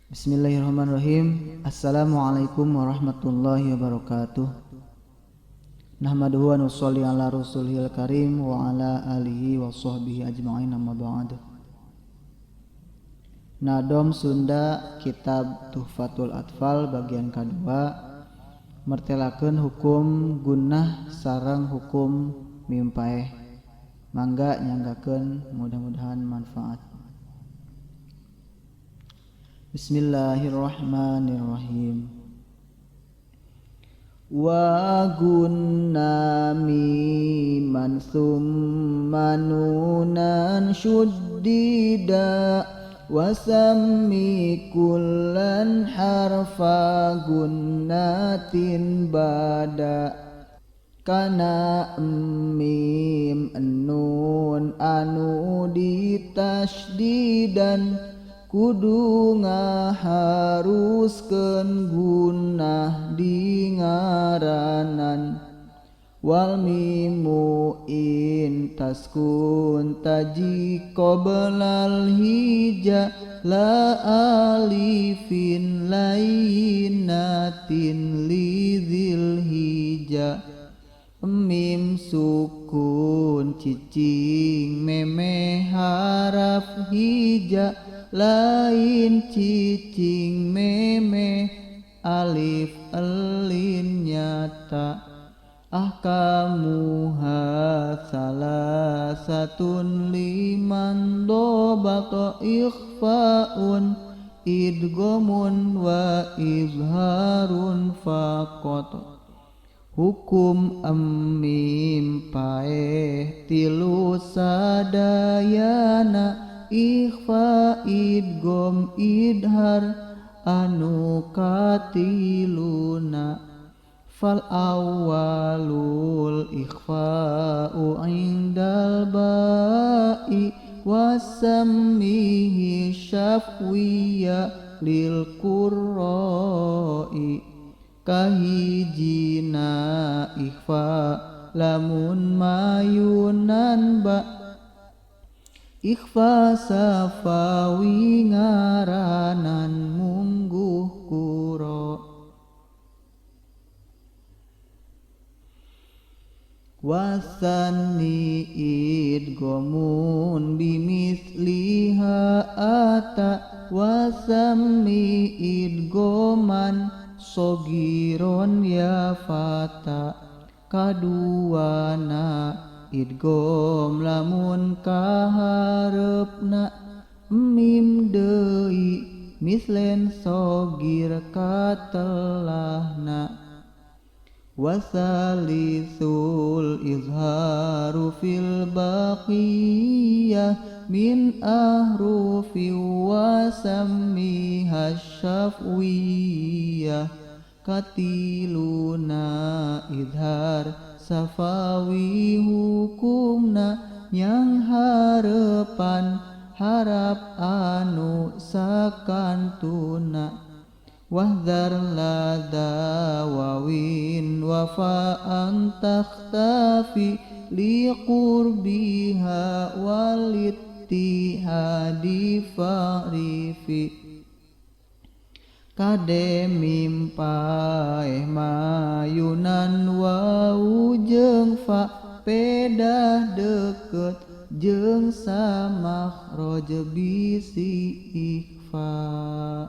Bismillahirrahmanirrahim. Assalamualaikum warahmatullahi wabarakatuh. Nahmaduhu wa nusolli ala rasulihil karim wa ala alihi wa sahbihi ajma'in, amma ba'd. Nadom Sunda Kitab Tuhfatul Atfal bagian kedua mertelakeun hukum gunnah sareng hukum mimpaeh. Mangga nyanggakeun, mudah-mudahan manfaat. Bismillahirrahmanirrahim. Wa gunna miman summa nunan syuddida wa sammi kullan harfa gunnatin bada kana mim nun anu ditasdidan kudu ngaharuskeun gunnah di ngaranan wal mimu in taskun taji qoblal hija la alifin lainatin lidzil hija mim sukun cicing meme haraf hija lain cicing meme alif elin nyata ahkamuha salasatun liman dobato ikhfaun idgomun wa izharun faqot hukum mim paeh tilu sadayana ikhfa idgom idhar anu katiluna fal awwalul ikhfa'u indal ba'i wasammihi syafwiyya lil qurra'i kahijina ikhfa lamun mayunan ba ikhfa safawi ngaranan mungguh kuro wasanni idgomun bimisliha ata wasammi idgoman sogiron ya fata kaduana idgom lamun kaharepna mim deui mislen sogir katelahna wasalisul izharu fil baqiyah min ahrufi wasammiha syafwiyah katiluna idhar safawi hukumna yang harepan harap anu sakantuna wahdar lada wawin wafa'an takhtafi liqurbiha walittihadi fa'rifi kade mimpaeh mayunan wau jeung fa pedah deket jeung samakhraj bisi ikhfa.